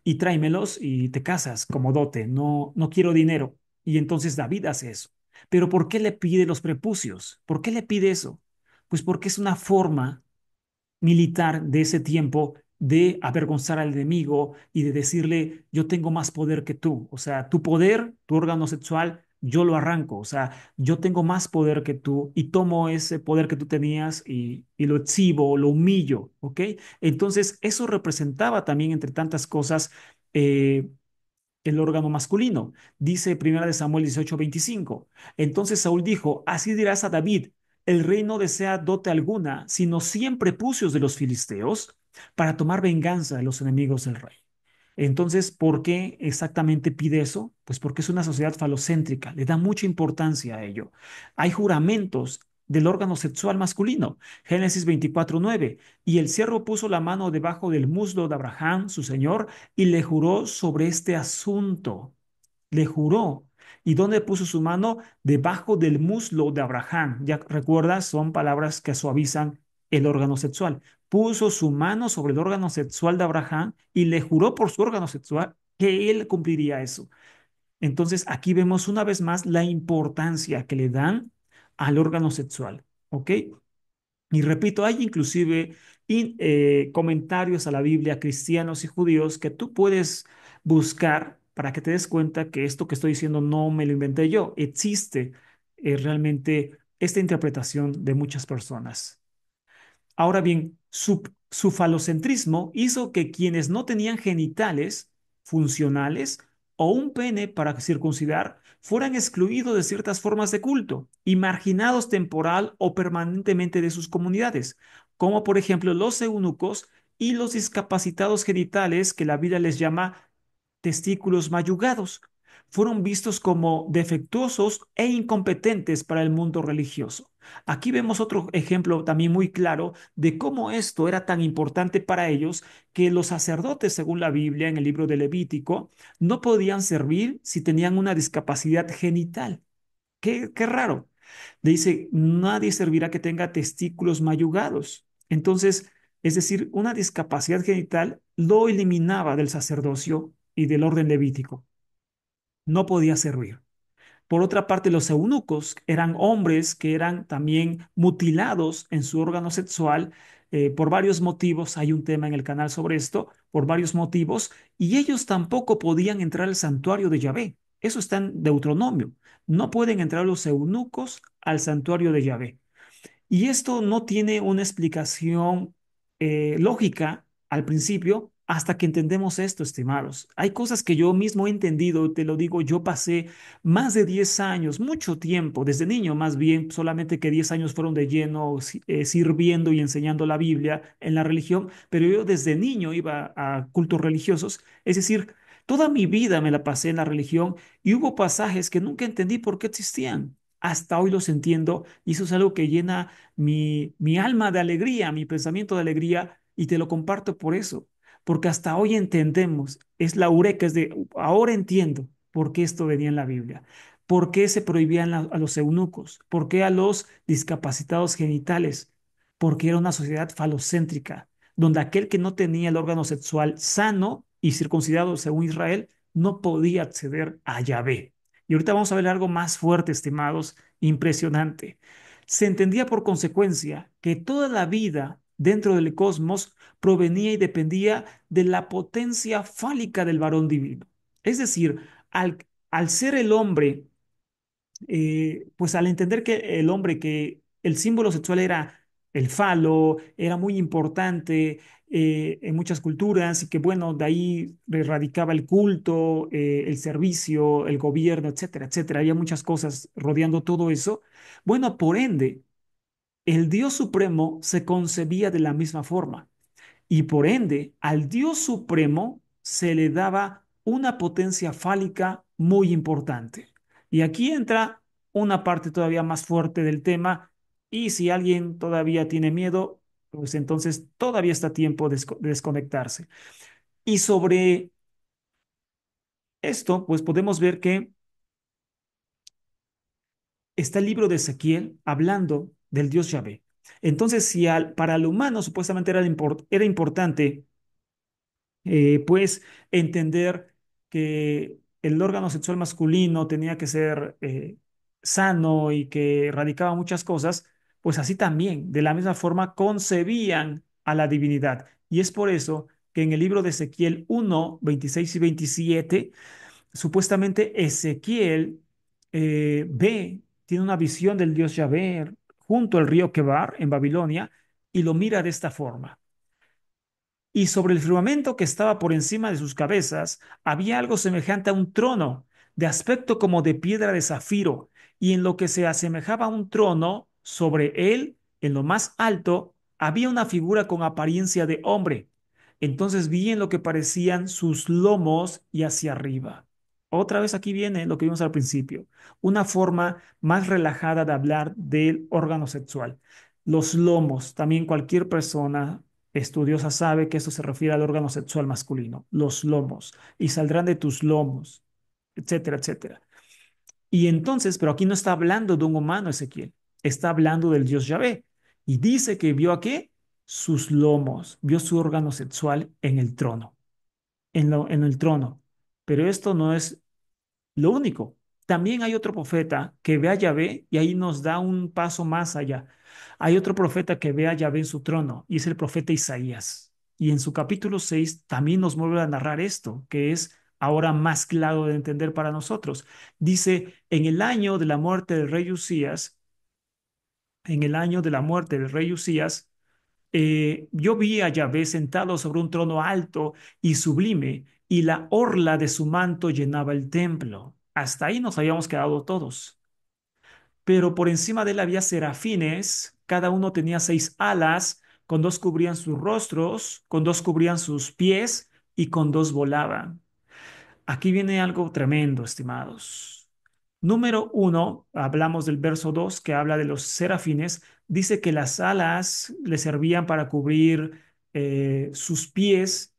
Speaker 1: y tráemelos y te casas como dote, no, no quiero dinero. Y entonces David hace eso. Pero ¿por qué le pide los prepucios? ¿Por qué le pide eso? Pues porque es una forma militar de ese tiempo de avergonzar al enemigo y de decirle, yo tengo más poder que tú. O sea, tu poder, tu órgano sexual, yo lo arranco. O sea, yo tengo más poder que tú y tomo ese poder que tú tenías y lo exhibo, lo humillo. ¿Ok? Entonces, eso representaba también, entre tantas cosas, eh, el órgano masculino. Dice Primera de Samuel 18:25. Entonces Saúl dijo, así dirás a David, el rey no desea dote alguna, sino 100 prepucios de los filisteos para tomar venganza de los enemigos del rey. Entonces, ¿por qué exactamente pide eso? Pues porque es una sociedad falocéntrica, le da mucha importancia a ello. Hay juramentos del órgano sexual masculino. Génesis 24:9. Y el siervo puso la mano debajo del muslo de Abraham, su señor, y le juró sobre este asunto. Le juró. ¿Y dónde puso su mano? Debajo del muslo de Abraham. Ya recuerdas, son palabras que suavizan el órgano sexual. Puso su mano sobre el órgano sexual de Abraham y le juró por su órgano sexual que él cumpliría eso. Entonces, aquí vemos una vez más la importancia que le dan al órgano sexual. ¿Ok? Y repito, hay inclusive comentarios a la Biblia, cristianos y judíos, que tú puedes buscar para que te des cuenta que esto que estoy diciendo no me lo inventé yo. Existe realmente esta interpretación de muchas personas. Ahora bien, su falocentrismo hizo que quienes no tenían genitales funcionales o un pene para circuncidar fueran excluidos de ciertas formas de culto y marginados temporal o permanentemente de sus comunidades, como por ejemplo los eunucos y los discapacitados genitales que la Biblia les llama testículos mayugados. Fueron vistos como defectuosos e incompetentes para el mundo religioso. Aquí vemos otro ejemplo también muy claro de cómo esto era tan importante para ellos que los sacerdotes, según la Biblia, en el libro de Levítico, no podían servir si tenían una discapacidad genital. Qué raro. Dice, nadie servirá que tenga testículos mayugados. Entonces, es decir, una discapacidad genital lo eliminaba del sacerdocio y del orden levítico. No podía servir. Por otra parte, los eunucos eran hombres que eran también mutilados en su órgano sexual por varios motivos. Hay un tema en el canal sobre esto, por varios motivos, y ellos tampoco podían entrar al santuario de Yahvé. Eso está en Deuteronomio. No pueden entrar los eunucos al santuario de Yahvé. Y esto no tiene una explicación lógica al principio hasta que entendemos esto, estimados. Hay cosas que yo mismo he entendido, te lo digo, yo pasé más de 10 años, mucho tiempo, desde niño más bien, solamente que 10 años fueron de lleno sirviendo y enseñando la Biblia en la religión, pero yo desde niño iba a cultos religiosos, es decir, toda mi vida me la pasé en la religión y hubo pasajes que nunca entendí por qué existían. Hasta hoy los entiendo y eso es algo que llena mi alma de alegría, mi pensamiento de alegría, y te lo comparto por eso, porque hasta hoy entendemos, es la eureka, es de, ahora entiendo por qué esto venía en la Biblia, por qué se prohibían a los eunucos, por qué a los discapacitados genitales, porque era una sociedad falocéntrica, donde aquel que no tenía el órgano sexual sano y circuncidado según Israel, no podía acceder a Yahvé. Y ahorita vamos a ver algo más fuerte, estimados, impresionante. Se entendía por consecuencia que toda la vida dentro del cosmos provenía y dependía de la potencia fálica del varón divino. Es decir, al ser el hombre, pues al entender que el hombre, que el símbolo sexual era el falo, era muy importante en muchas culturas y que bueno, de ahí radicaba el culto, el servicio, el gobierno, etcétera, etcétera. Había muchas cosas rodeando todo eso. Bueno, por ende, el Dios Supremo se concebía de la misma forma y por ende al Dios Supremo se le daba una potencia fálica muy importante. Y aquí entra una parte todavía más fuerte del tema y si alguien todavía tiene miedo, pues entonces todavía está a tiempo de desconectarse. Y sobre esto, pues podemos ver que está el libro de Ezequiel hablando del Dios Yahvé. Entonces, si para el humano supuestamente era importante, pues entender que el órgano sexual masculino tenía que ser sano y que radicaba muchas cosas, pues así también, de la misma forma, concebían a la divinidad. Y es por eso que en el libro de Ezequiel 1, 26 y 27, supuestamente Ezequiel tiene una visión del dios Yahvé junto al río Quebar en Babilonia y lo mira de esta forma. Y sobre el firmamento que estaba por encima de sus cabezas había algo semejante a un trono, de aspecto como de piedra de zafiro, y en lo que se asemejaba a un trono, sobre él, en lo más alto, había una figura con apariencia de hombre. Entonces vi en lo que parecían sus lomos y hacia arriba. Otra vez aquí viene lo que vimos al principio, una forma más relajada de hablar del órgano sexual. Los lomos, también cualquier persona estudiosa sabe que esto se refiere al órgano sexual masculino, los lomos, y saldrán de tus lomos, etcétera, etcétera. Y entonces, pero aquí no está hablando de un humano, Ezequiel, está hablando del Dios Yahvé. Y dice que vio a qué? Sus lomos, vio su órgano sexual en el trono, en el trono. Pero esto no es lo único. también hay otro profeta que ve a Yahvé y ahí nos da un paso más allá. Hay otro profeta que ve a Yahvé en su trono y es el profeta Isaías. Y en su capítulo 6 también nos vuelve a narrar esto, que es ahora más claro de entender para nosotros. Dice, en el año de la muerte del rey Usías, en el año de la muerte del rey Usías, yo vi a Yahvé sentado sobre un trono alto y sublime, y la orla de su manto llenaba el templo. Hasta ahí nos habíamos quedado todos. Pero por encima de él había serafines, cada uno tenía 6 alas, con dos cubrían sus rostros, con dos cubrían sus pies y con dos volaban. Aquí viene algo tremendo, estimados. Número uno, hablamos del verso 2 que habla de los serafines. Dice que las alas le servían para cubrir sus pies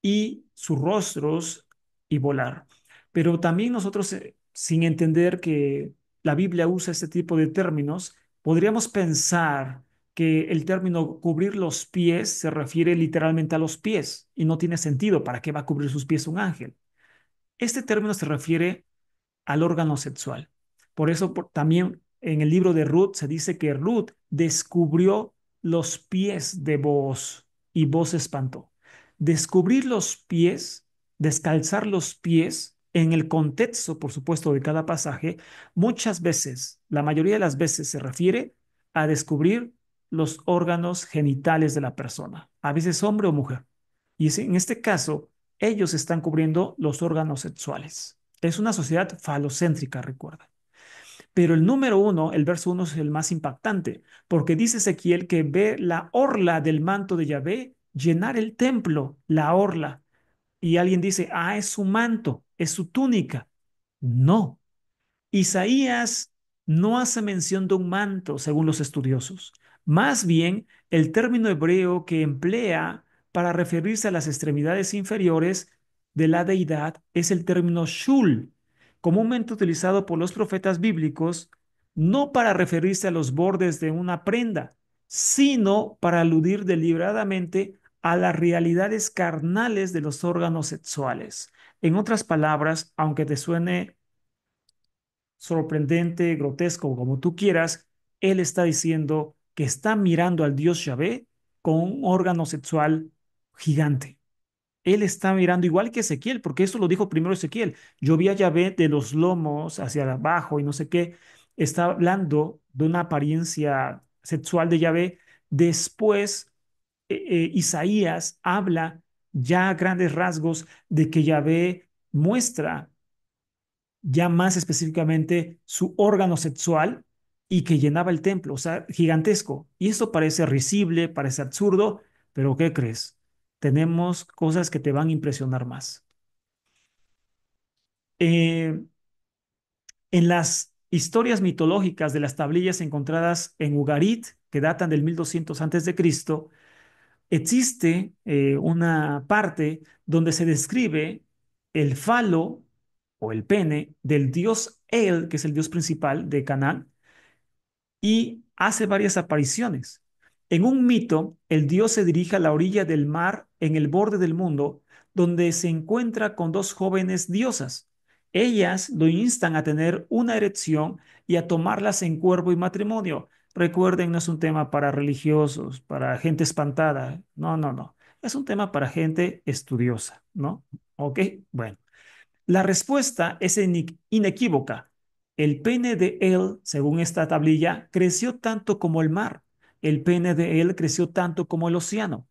Speaker 1: y sus rostros y volar. Pero también nosotros, sin entender que la Biblia usa este tipo de términos, podríamos pensar que el término cubrir los pies se refiere literalmente a los pies y no tiene sentido. ¿Para qué va a cubrir sus pies un ángel? Este término se refiere al órgano sexual. Por eso también en el libro de Ruth se dice que Ruth descubrió los pies de Booz y Booz se espantó. Descubrir los pies, descalzar los pies, en el contexto, por supuesto, de cada pasaje, muchas veces, la mayoría de las veces se refiere a descubrir los órganos genitales de la persona, a veces hombre o mujer. Y en este caso, ellos están cubriendo los órganos sexuales. Es una sociedad falocéntrica, recuerda. Pero el número uno, el verso uno es el más impactante, porque dice Ezequiel que ve la orla del manto de Yahvé llenar el templo, la orla. Y alguien dice, ah, es su manto, es su túnica. No, Isaías no hace mención de un manto, según los estudiosos. Más bien, el término hebreo que emplea para referirse a las extremidades inferiores de la deidad es el término shul, comúnmente utilizado por los profetas bíblicos, no para referirse a los bordes de una prenda, sino para aludir deliberadamente a las realidades carnales de los órganos sexuales. En otras palabras, aunque te suene sorprendente, grotesco, como tú quieras, él está diciendo que está mirando al Dios Yahvé con un órgano sexual gigante. Él está mirando igual que Ezequiel, porque eso lo dijo primero Ezequiel. Yo vi a Yahvé de los lomos hacia abajo y no sé qué. Está hablando de una apariencia sexual de Yahvé. Después, Isaías habla ya a grandes rasgos de que Yahvé muestra ya más específicamente su órgano sexual y que llenaba el templo, o sea, gigantesco. Y esto parece risible, parece absurdo, pero ¿qué crees? Tenemos cosas que te van a impresionar más. Eh, en las historias mitológicas de las tablillas encontradas en Ugarit, que datan del 1200 antes de Cristo, existe una parte donde se describe el falo o el pene del dios El, que es el dios principal de Canaán, y hace varias apariciones. En un mito, el dios se dirige a la orilla del mar en el borde del mundo, donde se encuentra con dos jóvenes diosas. Ellas lo instan a tener una erección y a tomarlas en cuerpo y matrimonio. Recuerden, no es un tema para religiosos, para gente espantada. No, no, no. Es un tema para gente estudiosa, ¿no? Ok, bueno. La respuesta es inequívoca. El pene de él, según esta tablilla, creció tanto como el mar. El pene de él creció tanto como el océano.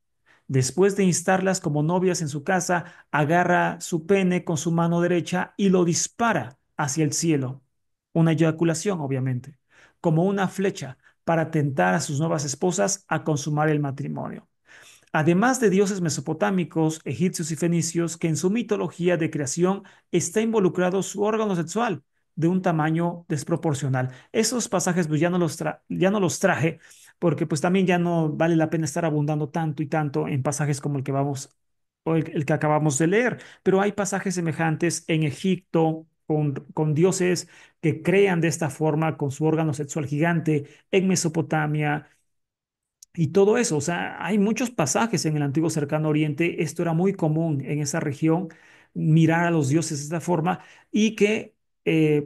Speaker 1: Después de instarlas como novias en su casa, agarra su pene con su mano derecha y lo dispara hacia el cielo. Una eyaculación, obviamente, como una flecha para tentar a sus nuevas esposas a consumar el matrimonio. Además de dioses mesopotámicos, egipcios y fenicios, que en su mitología de creación está involucrado su órgano sexual de un tamaño desproporcional. Esos pasajes pues ya no los traje porque pues también ya no vale la pena estar abundando tanto y tanto en pasajes como el que vamos o el que acabamos de leer, pero hay pasajes semejantes en Egipto con dioses que crean de esta forma con su órgano sexual gigante, en Mesopotamia y todo eso, o sea, hay muchos pasajes en el antiguo cercano oriente, esto era muy común en esa región, mirar a los dioses de esta forma y que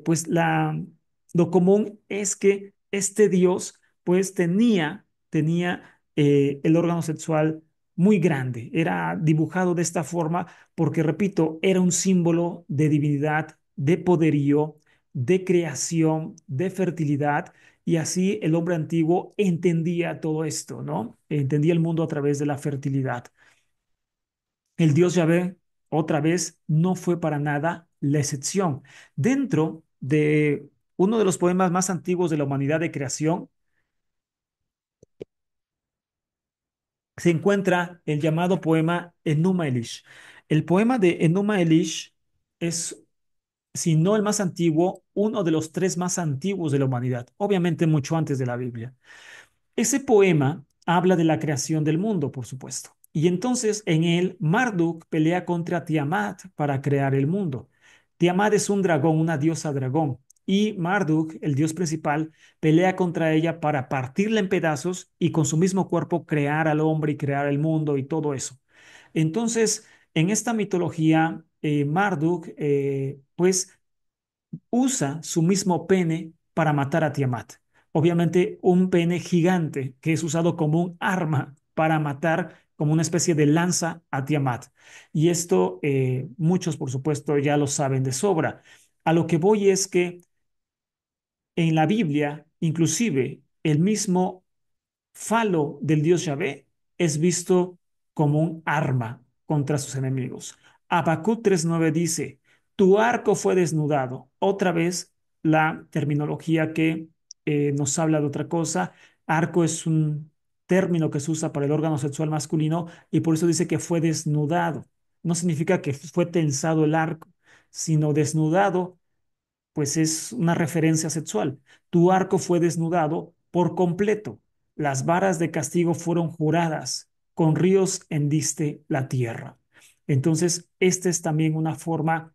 Speaker 1: pues lo común es que este Dios pues tenía el órgano sexual muy grande. Era dibujado de esta forma porque, repito, era un símbolo de divinidad, de poderío, de creación, de fertilidad. Y así el hombre antiguo entendía todo esto, ¿no? Entendía el mundo a través de la fertilidad. El Dios Yahvé, otra vez, no fue para nada la excepción. Dentro de uno de los poemas más antiguos de la humanidad de creación, se encuentra el llamado poema Enuma Elish. El poema de Enuma Elish es, si no el más antiguo, uno de los tres más antiguos de la humanidad, obviamente mucho antes de la Biblia. Ese poema habla de la creación del mundo, por supuesto. Y entonces en él Marduk pelea contra Tiamat para crear el mundo. Tiamat es un dragón, una diosa dragón. Y Marduk, el dios principal, pelea contra ella para partirla en pedazos y con su mismo cuerpo crear al hombre y crear el mundo y todo eso. Entonces, en esta mitología, Marduk, pues usa su mismo pene para matar a Tiamat. Obviamente un pene gigante que es usado como un arma para matar como una especie de lanza a Tiamat. Y esto muchos, por supuesto, ya lo saben de sobra. A lo que voy es que en la Biblia, inclusive el mismo falo del dios Yahvé es visto como un arma contra sus enemigos. Habacuc 3:9 dice, tu arco fue desnudado. Otra vez la terminología que nos habla de otra cosa. Arco es un término que se usa para el órgano sexual masculino y por eso dice que fue desnudado. No significa que fue tensado el arco, sino desnudado pues es una referencia sexual. Tu arco fue desnudado por completo. Las varas de castigo fueron juradas. Con ríos hendiste la tierra. Entonces, esta es también una forma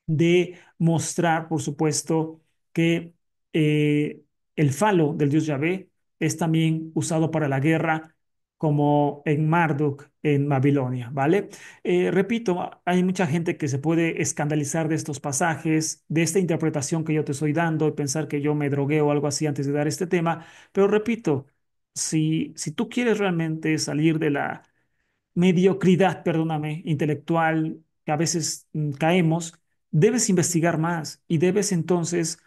Speaker 1: de mostrar, por supuesto, que el falo del dios Yahvé es también usado para la guerra, como en Marduk, en Babilonia, ¿vale? Repito, hay mucha gente que se puede escandalizar de estos pasajes, de esta interpretación que yo te estoy dando y pensar que yo me drogué o algo así antes de dar este tema, pero repito, si tú quieres realmente salir de la mediocridad, perdóname, intelectual que a veces caemos, debes investigar más y debes entonces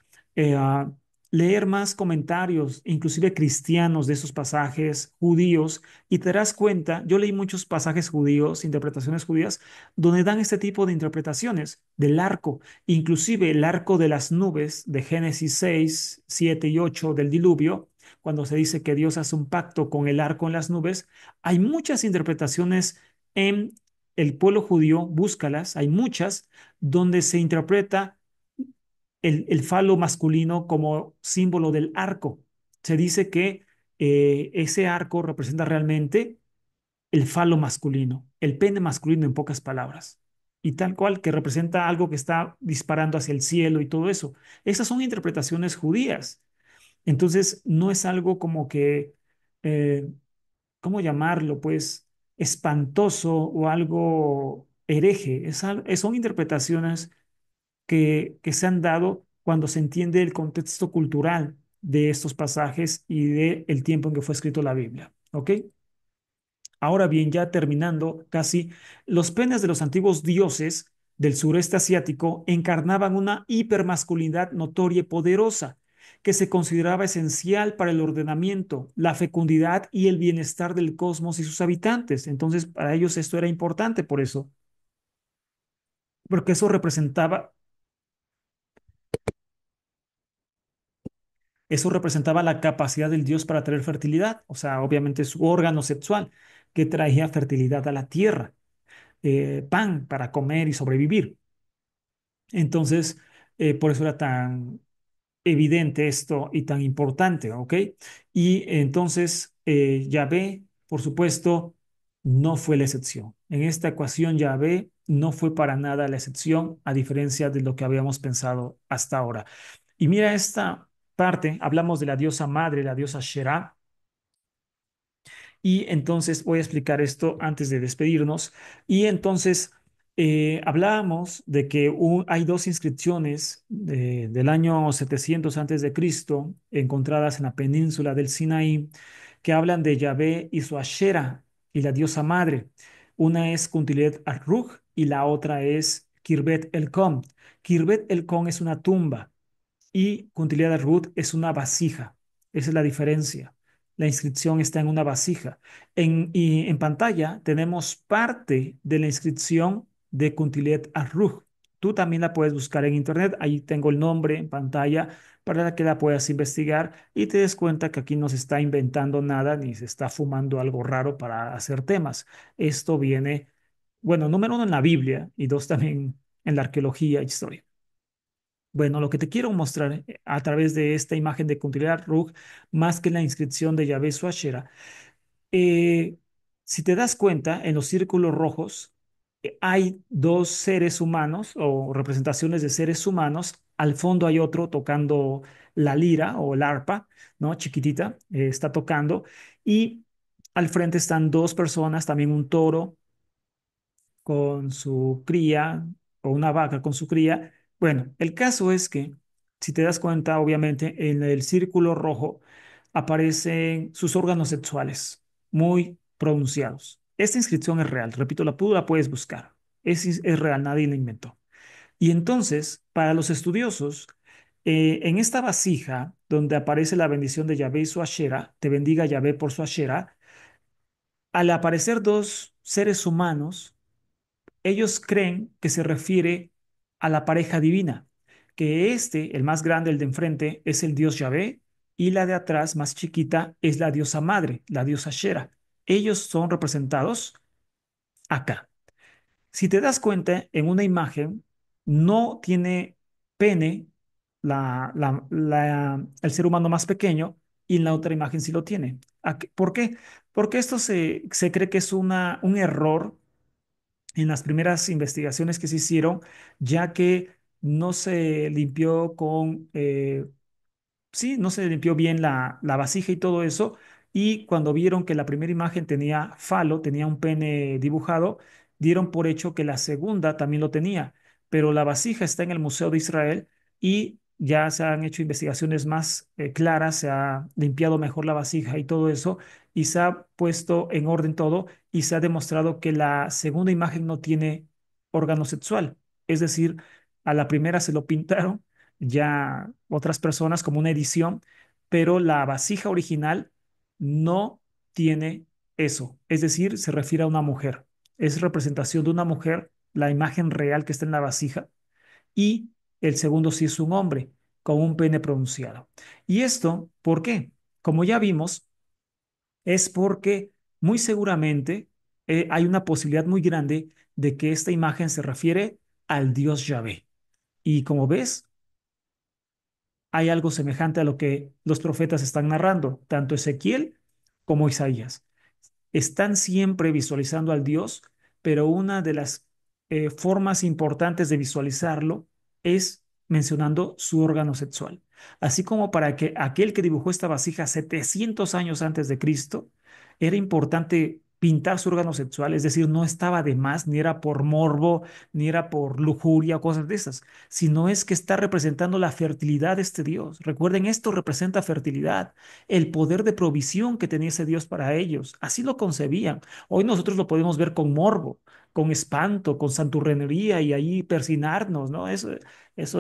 Speaker 1: leer más comentarios, inclusive cristianos de esos pasajes judíos, y te darás cuenta, yo leí muchos pasajes judíos, interpretaciones judías, donde dan este tipo de interpretaciones del arco, inclusive el arco de las nubes de Génesis 6, 7 y 8 del diluvio, cuando se dice que Dios hace un pacto con el arco en las nubes, hay muchas interpretaciones en el pueblo judío, búscalas, hay muchas, donde se interpreta el falo masculino como símbolo del arco. Se dice que ese arco representa realmente el falo masculino, el pene masculino en pocas palabras. Y tal cual, que representa algo que está disparando hacia el cielo y todo eso. Esas son interpretaciones judías. Entonces, no es algo como que eh, ¿cómo llamarlo? Pues espantoso o algo hereje. Son interpretaciones que se han dado cuando se entiende el contexto cultural de estos pasajes y de el tiempo en que fue escrito la Biblia. ¿Ok? Ahora bien, ya terminando casi, los penes de los antiguos dioses del sureste asiático encarnaban una hipermasculinidad notoria y poderosa que se consideraba esencial para el ordenamiento, la fecundidad y el bienestar del cosmos y sus habitantes. Entonces, para ellos esto era importante por eso, porque eso representaba la capacidad del dios para traer fertilidad, o sea, obviamente su órgano sexual que traía fertilidad a la tierra, pan para comer y sobrevivir. Entonces, por eso era tan evidente esto y tan importante, ¿ok? Y entonces, Yahvé, por supuesto, no fue la excepción. En esta ecuación, Yahvé no fue para nada la excepción, a diferencia de lo que habíamos pensado hasta ahora. Y mira esta parte, hablamos de la diosa madre, la diosa Shera, y entonces voy a explicar esto antes de despedirnos. Y entonces, Hablábamos de que hay dos inscripciones del año 700 antes de Cristo encontradas en la península del Sinaí que hablan de Yahvé y su Ashera y la diosa madre. Una es Kuntilet Arruj y la otra es Kirbet El Kom. Kirbet El Kom es una tumba y Kuntilia Ruth es una vasija. Esa es la diferencia. La inscripción está en una vasija. Y en pantalla tenemos parte de la inscripción de Kuntilet Arruj. Tú también la puedes buscar en internet. Ahí tengo el nombre en pantalla para que la puedas investigar y te des cuenta que aquí no se está inventando nada ni se está fumando algo raro para hacer temas. Esto viene, bueno, número uno en la Biblia y dos también en la arqueología e historia. Bueno, lo que te quiero mostrar a través de esta imagen de continuidad RUG, más que la inscripción de Yahvé Suashera, eh, si te das cuenta, en los círculos rojos hay dos seres humanos o representaciones de seres humanos. Al fondo hay otro tocando la lira o el arpa, ¿no? Chiquitita, está tocando. Y al frente están dos personas, también un toro con su cría o una vaca con su cría. Bueno, el caso es que, si te das cuenta, obviamente en el círculo rojo aparecen sus órganos sexuales muy pronunciados. Esta inscripción es real, repito, tú la puedes buscar. Es real, nadie la inventó. Y entonces, para los estudiosos, en esta vasija donde aparece la bendición de Yahvé y su Ashera, te bendiga Yahvé por su Ashera, al aparecer dos seres humanos, ellos creen que se refiere a la pareja divina, que este, el más grande, el de enfrente, es el dios Yahvé y la de atrás, más chiquita, es la diosa madre, la diosa Shera. Ellos son representados acá. Si te das cuenta, en una imagen no tiene pene el ser humano más pequeño y en la otra imagen sí lo tiene. ¿Por qué? Porque esto se cree que es un error en las primeras investigaciones que se hicieron, ya que no se limpió sí, no se limpió bien la vasija y todo eso. Y cuando vieron que la primera imagen tenía falo, tenía un pene dibujado, dieron por hecho que la segunda también lo tenía. Pero la vasija está en el Museo de Israel y ya se han hecho investigaciones más claras, se ha limpiado mejor la vasija y todo eso, y se ha puesto en orden todo y se ha demostrado que la segunda imagen no tiene órgano sexual. Es decir, a la primera se lo pintaron ya otras personas como una edición, pero la vasija original no tiene eso. Es decir, se refiere a una mujer. Es representación de una mujer, la imagen real que está en la vasija, y el segundo sí es un hombre con un pene pronunciado. ¿Y esto por qué? Como ya vimos, es porque muy seguramente hay una posibilidad muy grande de que esta imagen se refiere al dios Yahvé. Y como ves, hay algo semejante a lo que los profetas están narrando, tanto Ezequiel como Isaías. Están siempre visualizando al Dios, pero una de las formas importantes de visualizarlo es mencionando su órgano sexual. Así como para que aquel que dibujó esta vasija 700 años antes de Cristo, era importante pintar su órgano sexual, es decir, no estaba de más, ni era por morbo, ni era por lujuria o cosas de esas, sino es que está representando la fertilidad de este Dios. Recuerden, esto representa fertilidad, el poder de provisión que tenía ese Dios para ellos. Así lo concebían. Hoy nosotros lo podemos ver con morbo, con espanto, con santurrenería y ahí persinarnos, ¿no? Eso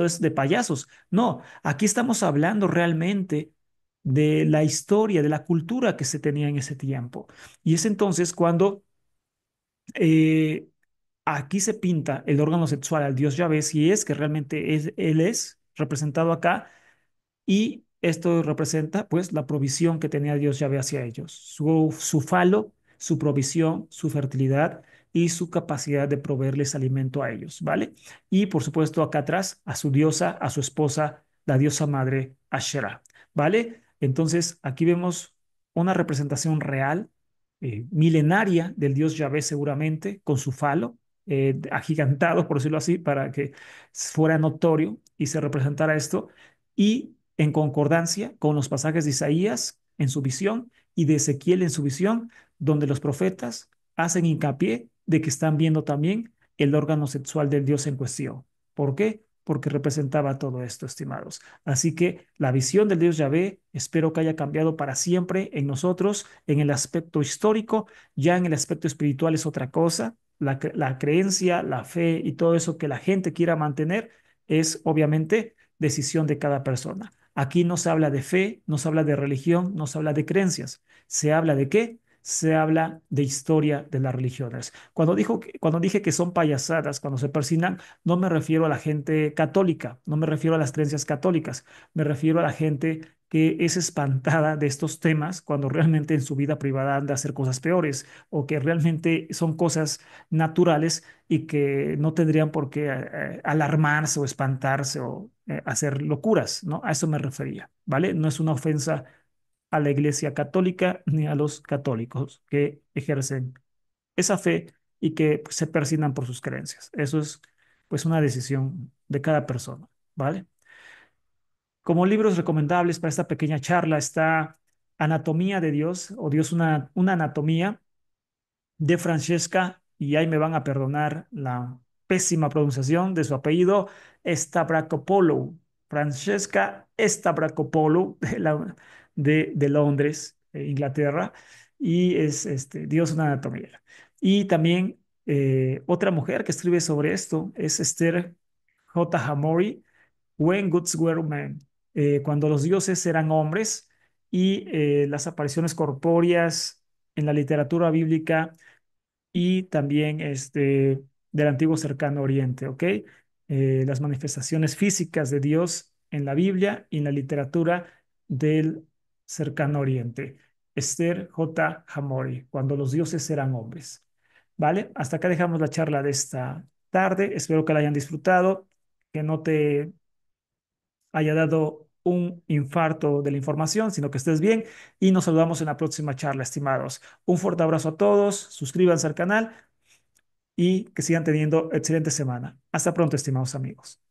Speaker 1: es de payasos. No, aquí estamos hablando realmente de la historia, de la cultura que se tenía en ese tiempo. Y es entonces cuando eh, aquí se pinta el órgano sexual al dios Yahvé, si es que realmente él es representado acá, y esto representa pues la provisión que tenía Dios Yahvé hacia ellos, su falo, su provisión, su fertilidad y su capacidad de proveerles alimento a ellos, ¿vale? Y por supuesto acá atrás a su diosa, a su esposa, la diosa madre Asherah, ¿vale? Entonces aquí vemos una representación real, milenaria del dios Yahvé seguramente, con su falo, agigantado, por decirlo así, para que fuera notorio y se representara esto, y en concordancia con los pasajes de Isaías en su visión y de Ezequiel en su visión, donde los profetas hacen hincapié de que están viendo también el órgano sexual del dios en cuestión. ¿Por qué? Porque representaba todo esto, estimados. Así que la visión del dios Yahvé espero que haya cambiado para siempre en nosotros, en el aspecto histórico, ya en el aspecto espiritual es otra cosa. La creencia, la fe y todo eso que la gente quiera mantener es obviamente decisión de cada persona. Aquí no se habla de fe, no se habla de religión, no se habla de creencias. ¿Se habla de qué? Se habla de historia de las religiones. Cuando dije que son payasadas, cuando se persignan, no me refiero a la gente católica, no me refiero a las creencias católicas, me refiero a la gente que es espantada de estos temas cuando realmente en su vida privada anda a hacer cosas peores o que realmente son cosas naturales y que no tendrían por qué alarmarse o espantarse o hacer locuras, ¿no? A eso me refería, ¿vale? No es una ofensa a la Iglesia Católica ni a los católicos que ejercen esa fe y que pues, se persignan por sus creencias. Eso es pues una decisión de cada persona, ¿vale? Como libros recomendables para esta pequeña charla está Anatomía de Dios o Dios una anatomía de Francesca, y ahí me van a perdonar la pésima pronunciación de su apellido, Stavrakopoulos, Francesca Stavrakopoulos de Londres, Inglaterra, y es Dios una anatomía. Y también otra mujer que escribe sobre esto es Esther J. Hamori, When Gods Were Men, cuando los dioses eran hombres y las apariciones corpóreas en la literatura bíblica y también del antiguo cercano oriente, ¿ok? Las manifestaciones físicas de Dios en la Biblia y en la literatura del cercano oriente. Esther J. Hamori, cuando los dioses eran hombres. ¿Vale? Hasta acá dejamos la charla de esta tarde. Espero que la hayan disfrutado, que no te haya dado un infarto de la información, sino que estés bien y nos saludamos en la próxima charla, estimados. Un fuerte abrazo a todos, suscríbanse al canal y que sigan teniendo excelente semana. Hasta pronto, estimados amigos.